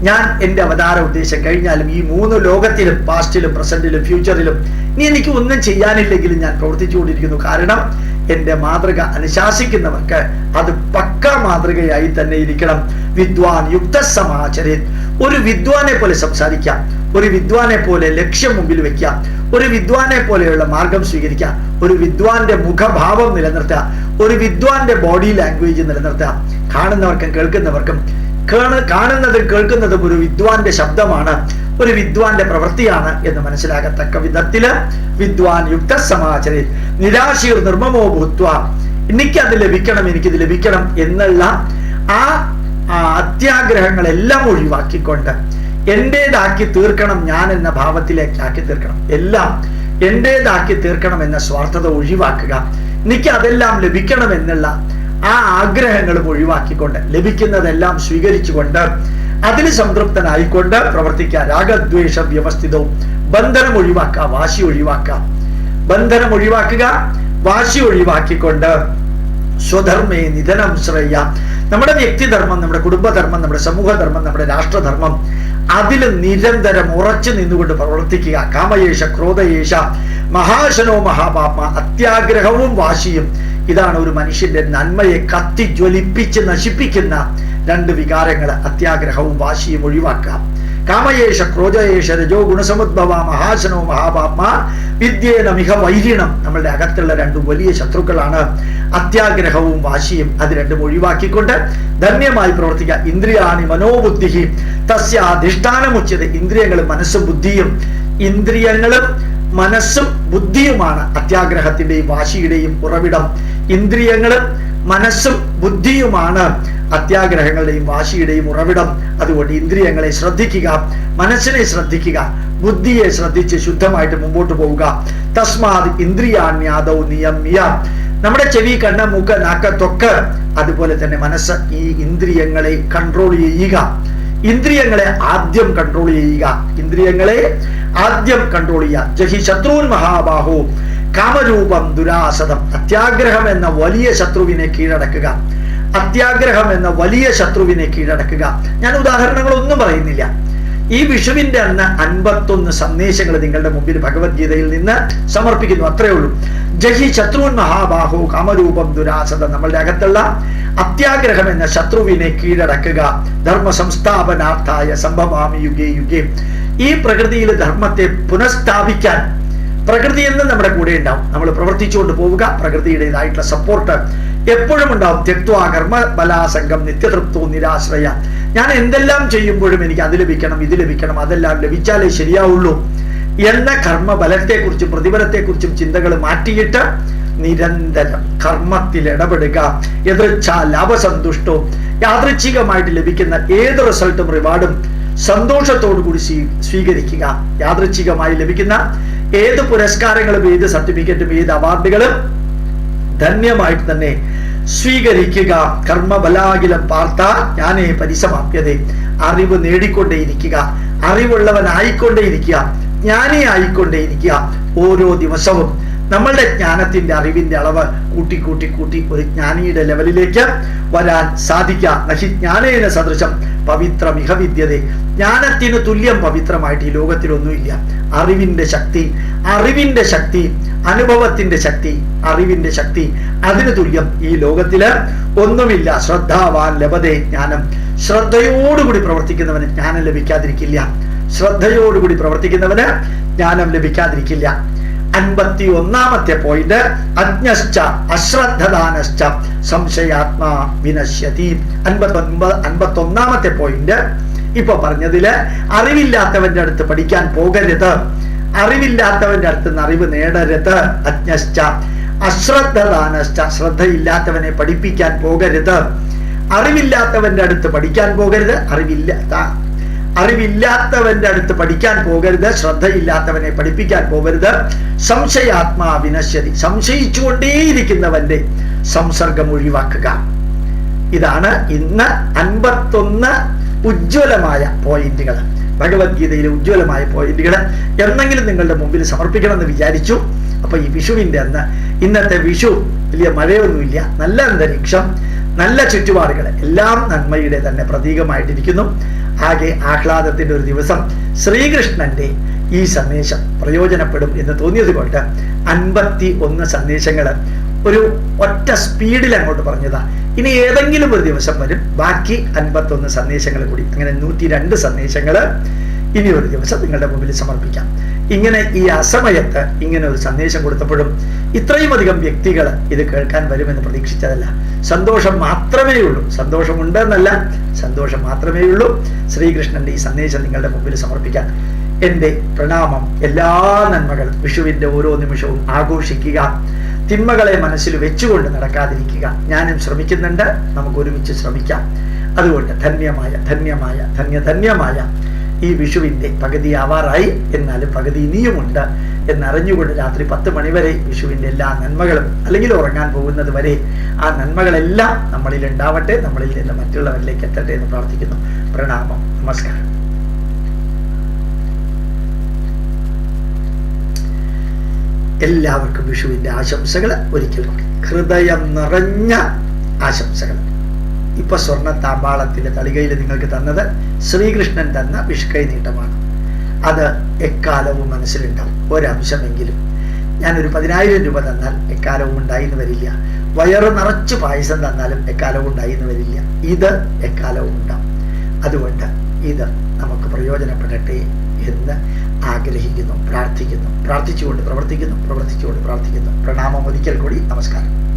ഞാൻ എന്റെ അവതാര ഉദ്ദേശം കഴിഞ്ഞാലും ഈ 3 ലോകത്തിലും, പാസ്റ്റിലും പ്രസന്റിലും ഫ്യൂച്ചറിലും ഇനി എനിക്ക് ഒന്നും ചെയ്യാനില്ലെങ്കിലും ഞാൻ പ്രവർത്തിച്ചുകൊണ്ടിരിക്കുന്നു. കാരണം എന്റെ മാതൃക അനുശാസിക്കുന്നവർക്ക് അത് പക്കാ മാതൃകയായി തന്നെ ഇരിക്കണം. വിദ്വാൻ യുക്ത സമാചരൻ. ഒരു വിദ്വാനെ പോലെ സംസാരിക്കാം, ഒരു വിദ്വാനെ പോലെ ലക്ഷ്യം മുമ്പിൽ വെക്കാം, ഒരു വിദ്വാനെ പോലെയുള്ള മാർഗം സ്വീകരിക്കാം, ഒരു വിദ്വാന്റെ മുഖഭാവം നിലനിർത്തുക, ഒരു വിദ്വാന്റെ ബോഡി ലാംഗ്വേജ് നിലനിർത്തുക. കാണുന്നവർക്കും കേൾക്കുന്നവർക്കും കാണുന്നതും കേൾക്കുന്നതും ഒരു വിദ്വാന്റെ ശബ്ദമാണ്, ഒരു വിദ്വാന്റെ പ്രവൃത്തിയാണ് എന്ന് മനസ്സിലാകത്തക്ക വിധത്തില് വിദ്വാൻ യുക്ത സമാചരൻ. നിരാശീർ നിർമ്മമോ ഭൂത്വ. എനിക്കത് ലഭിക്കണം, എനിക്കിത് ലഭിക്കണം എന്നുള്ള ആ അത്യാഗ്രഹങ്ങളെല്ലാം ഒഴിവാക്കിക്കൊണ്ട് എന്റേതാക്കി തീർക്കണം, ഞാൻ എന്ന ഭാവത്തിലേക്ക് ആക്കി തീർക്കണം, എല്ലാം എന്റേതാക്കി തീർക്കണം എന്ന സ്വാർത്ഥത ഒഴിവാക്കുക. എനിക്ക് അതെല്ലാം ലഭിക്കണം എന്നുള്ള ആ ആഗ്രഹങ്ങളും ഒഴിവാക്കിക്കൊണ്ട് ലഭിക്കുന്നതെല്ലാം സ്വീകരിച്ചുകൊണ്ട് അതിൽ സംതൃപ്തനായിക്കൊണ്ട് പ്രവർത്തിക്കുക. രാഗദ്വേഷ വ്യവസ്ഥിതവും. ബന്ധനം ഒഴിവാക്കുക, വാശി ഒഴിവാക്കിക്കൊണ്ട് സ്വധർമ്മേ നിധനം ശ്രേയ. നമ്മുടെ വ്യക്തിധർമ്മം, നമ്മുടെ കുടുംബധർമ്മം, നമ്മുടെ സമൂഹധർമ്മം, നമ്മുടെ രാഷ്ട്രധർമ്മം, അതിൽ നിരന്തരം ഉറച്ചു നിന്നുകൊണ്ട് പ്രവർത്തിക്കുക. കാമയേശ ക്രോധയേശ മഹാശനോ മഹാപാപ. അത്യാഗ്രഹവും വാശിയും ഇതാണ് ഒരു മനുഷ്യന്റെ നന്മയെ കത്തി ജ്വലിപ്പിച്ച് നശിപ്പിക്കുന്ന രണ്ട് വികാരങ്ങൾ. അത്യാഗ്രഹവും വാശിയും ഒഴിവാക്കുക. കാമയേഷ ക്രോധയേഷ രജോ ഗുണസമുദ്ഭവ മഹാശനോ മഹാപാപ്മ വിദ്യേന മിക വൈരിണം. നമ്മളുടെ അകത്തുള്ള രണ്ട് വലിയ ശത്രുക്കളാണ് അത്യാഗ്രഹവും വാശിയും. അത് രണ്ടും ഒഴിവാക്കിക്കൊണ്ട് ധന്യമായി പ്രവർത്തിക്കുക. ഇന്ദ്രിയാണി മനോബുദ്ധി തസ്യാധിഷ്ഠാനമുച്യത. ഇന്ദ്രിയങ്ങളും മനസ്സും ബുദ്ധിയും, ഇന്ദ്രിയങ്ങളും മനസ്സും ബുദ്ധിയുമാണ് അത്യാഗ്രഹത്തിന്റെയും വാശിയുടെയും ഉറവിടം. ഇന്ദ്രിയങ്ങളും മനസ്സും ബുദ്ധിയുമാണ് അത്യാഗ്രഹങ്ങളുടെയും വാശിയുടെയും ഉറവിടം. അതുകൊണ്ട് ഇന്ദ്രിയങ്ങളെ ശ്രദ്ധിക്കുക, മനസ്സിനെ ശ്രദ്ധിക്കുക, ബുദ്ധിയെ ശ്രദ്ധിച്ച് ശുദ്ധമായിട്ട് മുമ്പോട്ട് പോവുക. തസ്മാത് ഇന്ദ്രിയാണ്യാദൗ നിയമ്യ. നമ്മുടെ ചെവി, കണ്ണ്, മൂക്ക്, നാക്ക്, ത്വക്ക്, അതുപോലെ തന്നെ മനസ്സ്, ഈ ഇന്ദ്രിയങ്ങളെ കൺട്രോൾ ചെയ്യുക. ഇന്ദ്രിയങ്ങളെ ആദ്യം കൺട്രോൾ ചെയ്യുക. ഇന്ദ്രിയങ്ങളെ ആദ്യം കൺട്രോൾ ചെയ്യുക. ജഹി ശത്രുൻ മഹാബാഹോ കാമരൂപം ദുരാസതം. അത്യാഗ്രഹം എന്ന വലിയ ശത്രുവിനെ കീഴടക്കുക. അത്യാഗ്രഹം എന്ന വലിയ ശത്രുവിനെ കീഴടക്കുക. ഞാൻ ഉദാഹരണങ്ങളൊന്നും പറയുന്നില്ല. ഈ വിഷുവിന്റെ അന്ന് 51 സന്ദേശങ്ങൾ നിങ്ങളുടെ മുമ്പിൽ ഭഗവത്ഗീതയിൽ നിന്ന് സമർപ്പിക്കുന്നു. അത്രയേ ഉള്ളൂ. ജഹി ശത്രുൻ മഹാബാഹോ കാമരൂപം ദുരാസതം. നമ്മളുടെ അകത്തുള്ള അത്യാഗ്രഹം എന്ന ശത്രുവിനെ കീഴടക്കുക. ധർമ്മ സംസ്ഥാപനാർത്ഥായ സംഭവാമി യുഗേ യുഗേ. ഈ പ്രകൃതിയിൽ ധർമ്മത്തെ പുനഃസ്ഥാപിക്കാൻ പ്രകൃതി എന്ന് നമ്മുടെ കൂടെ ഉണ്ടാവും. നമ്മൾ പ്രവർത്തിച്ചുകൊണ്ട് പോവുക. പ്രകൃതിയുടേതായിട്ടുള്ള സപ്പോർട്ട് എപ്പോഴും ഉണ്ടാവും. തെക്വാ കർമ്മ ബലാസംഗം നിത്യതൃപ്തോ നിരാശ്രയ. ഞാൻ എന്തെല്ലാം ചെയ്യുമ്പോഴും എനിക്ക് അത് ലഭിക്കണം, ഇത് ലഭിക്കണം, അതെല്ലാം ലഭിച്ചാലേ ശരിയാവുള്ളൂ എന്ന കർമ്മബലത്തെക്കുറിച്ചും പ്രതിഫലത്തെക്കുറിച്ചും ചിന്തകൾ മാറ്റിയിട്ട് നിരന്തരം കർമ്മത്തിൽ ഇടപെടുക. യദൃച്ഛാ ലാഭസന്തുഷ്ടോ. യാദൃച്ഛികമായിട്ട് ലഭിക്കുന്ന ഏത് റിസൾട്ടും റിവാർഡും സന്തോഷത്തോടു കൂടി സ്വീകരിക്കുക. യാദൃച്ഛികമായി ലഭിക്കുന്ന ഏത് പുരസ്കാരങ്ങളും ഏത് സർട്ടിഫിക്കറ്റും ഏത് അവാർഡുകളും ധന്യമായിട്ട് തന്നെ സ്വീകരിക്കുക. കർമ്മബലാകിലം പാർത്ത ജ്ഞാനേ പരിസമാപ്യതേ. അറിവ് നേടിക്കൊണ്ടേയിരിക്കുക, അറിവുള്ളവനായിക്കൊണ്ടേയിരിക്കുക, ജ്ഞാനി ആയിക്കൊണ്ടേയിരിക്കുക. ഓരോ ദിവസവും നമ്മളുടെ ജ്ഞാനത്തിന്റെ അറിവിന്റെ അളവ് കൂട്ടി കൂട്ടി കൂട്ടി ഒരു ജ്ഞാനിയുടെ ലെവലിലേക്ക് വരാൻ സാധിക്കുക. നഹി ജ്ഞാനേന സദൃശം പവിത്രമിഹ വിദ്യതേ. ജ്ഞാനത്തിന് തുല്യം പവിത്രമായിട്ട് ഈ ലോകത്തിലൊന്നുമില്ല. അറിവിന്റെ ശക്തി, അറിവിന്റെ ശക്തി, അനുഭവത്തിന്റെ ശക്തി, അറിവിന്റെ ശക്തി, അതിന് തുല്യം ഈ ലോകത്തില് ഒന്നുമില്ല. ശ്രദ്ധാവാൻ ലഭതേ ജ്ഞാനം. ശ്രദ്ധയോടുകൂടി പ്രവർത്തിക്കുന്നവന് ജ്ഞാനം ലഭിക്കാതിരിക്കില്ല. ശ്രദ്ധയോടുകൂടി പ്രവർത്തിക്കുന്നവന് ജ്ഞാനം ലഭിക്കാതിരിക്കില്ല. 51ാമത്തെ പോയിന്റ് അജ്ഞശ്ച അശ്രദ്ധദാനശ്ച സംശയാത്മാ വിനശ്യതി. 51ാമത്തെ പോയിന്റ് ഇപ്പൊ പറഞ്ഞതില് അറിവില്ലാത്തവന്റെ അടുത്ത് പഠിക്കാൻ പോകരുത്, അറിവില്ലാത്തവന്റെ അടുത്ത് നിന്ന് അറിവ് നേടരുത്. അജ്ഞശ്ച അശ്രദ്ധദാനശ്ച. ശ്രദ്ധയില്ലാത്തവനെ പഠിപ്പിക്കാൻ പോകരുത്. അറിവില്ലാത്തവന്റെ അടുത്ത് പഠിക്കാൻ പോകരുത്. അറിവില്ലാത്തവന്റെ അടുത്ത് പഠിക്കാൻ പോകരുത്. ശ്രദ്ധയില്ലാത്തവനെ പഠിപ്പിക്കാൻ പോകരുത്. സംശയാത്മാ വിനശ്യതി. സംശയിച്ചുകൊണ്ടേയിരിക്കുന്നവന്റെ സംസർഗം ഒഴിവാക്കുക. ഇതാണ് ഇന്ന് 51 ഉജ്ജ്വലമായ പോയിന്റുകൾ, ഭഗവത്ഗീതയിലെ ഉജ്ജ്വലമായ പോയിന്റുകൾ എന്നെങ്കിലും നിങ്ങളുടെ മുമ്പിൽ സമർപ്പിക്കണമെന്ന് വിചാരിച്ചു. അപ്പൊ ഈ വിഷുവിന്റെ അന്ന്, ഇന്നത്തെ വിഷു വലിയ മഴയൊന്നുമില്ല, നല്ല അന്തരീക്ഷം, നല്ല ചുറ്റുപാടുകൾ, എല്ലാം നന്മയുടെ തന്നെ പ്രതീകമായിട്ടിരിക്കുന്നു. ആകെ ആഹ്ലാദത്തിന്റെ ഒരു ദിവസം. ശ്രീകൃഷ്ണന്റെ ഈ സന്ദേശം പ്രയോജനപ്പെടും എന്ന് തോന്നിയത് കൊണ്ട് 51 സന്ദേശങ്ങൾ ഒരു ഒറ്റ സ്പീഡിൽ അങ്ങോട്ട് പറഞ്ഞതാ. ഇനി ഏതെങ്കിലും ഒരു ദിവസം വരും ബാക്കി 51 സന്ദേശങ്ങൾ കൂടി. അങ്ങനെ 102 സന്ദേശങ്ങൾ ഇനി ഒരു ദിവസം നിങ്ങളുടെ മുമ്പിൽ സമർപ്പിക്കാം. ഇങ്ങനെ ഈ അസമയത്ത് ഇങ്ങനെ ഒരു സന്ദേശം കൊടുത്തപ്പോഴും ഇത്രയും അധികം വ്യക്തികൾ ഇത് കേൾക്കാൻ വരുമെന്ന് പ്രതീക്ഷിച്ചതല്ല. സന്തോഷം മാത്രമേ ഉള്ളൂ. സന്തോഷമുണ്ടെന്നല്ല, സന്തോഷം മാത്രമേ ഉള്ളൂ. ശ്രീകൃഷ്ണന്റെ ഈ സന്ദേശം നിങ്ങളുടെ മുമ്പിൽ സമർപ്പിക്കാൻ എൻ്റെ പ്രണാമം. എല്ലാ നന്മകളും വിഷുവിന്റെ ഓരോ നിമിഷവും ആഘോഷിക്കുക. തിന്മകളെ മനസ്സിൽ വെച്ചുകൊണ്ട് നടക്കാതിരിക്കുക. ഞാനും ശ്രമിക്കുന്നുണ്ട്, നമുക്ക് ഒരുമിച്ച് ശ്രമിക്കാം. അതുകൊണ്ട് ധന്യമായ ഈ വിഷുവിന്റെ പകുതി ആവാറായി, എന്നാലും പകുതി ഇനിയുമുണ്ട് എന്നറിഞ്ഞുകൊണ്ട് രാത്രി 10 മണി വരെ വിഷുവിന്റെ എല്ലാ നന്മകളും, അല്ലെങ്കിൽ ഉറങ്ങാൻ പോകുന്നത് വരെ ആ നന്മകളെല്ലാം നമ്മളിൽ ഉണ്ടാവട്ടെ, നമ്മളിൽ നിന്ന് മറ്റുള്ളവരിലേക്ക് എത്തട്ടെ എന്ന് പ്രാർത്ഥിക്കുന്നു. പ്രണാമം, നമസ്കാരം. എല്ലാവർക്കും വിഷുവിന്റെ ആശംസകൾ ഒരിക്കൽ കൂടി, ഹൃദയം നിറഞ്ഞ ആശംസകൾ. ഇപ്പൊ സ്വർണ്ണ താമ്പാളത്തിന്റെ തളികയിൽ നിങ്ങൾക്ക് തന്നത് ശ്രീകൃഷ്ണൻ തന്ന വിഷുക്കൈ നീട്ടമാണ്. അത് എക്കാലവും മനസ്സിലുണ്ടാവും. ഒരംശമെങ്കിലും. ഞാനൊരു 10,000 രൂപ തന്നാൽ എക്കാലവും ഉണ്ടായിന്ന് വരില്ല. വയറ് നിറച്ച് പായസം തന്നാലും എക്കാലവും ഉണ്ടായിന്ന് വരില്ല. ഇത് എക്കാലവും ഉണ്ടാവും. അതുകൊണ്ട് ഇത് നമുക്ക് പ്രയോജനപ്പെടട്ടെ എന്ന് ആഗ്രഹിക്കുന്നു, പ്രാർത്ഥിച്ചുകൊണ്ട് പ്രവർത്തിക്കുന്നു. പ്രണാമം ഒരിക്കൽ കൂടി. നമസ്കാരം.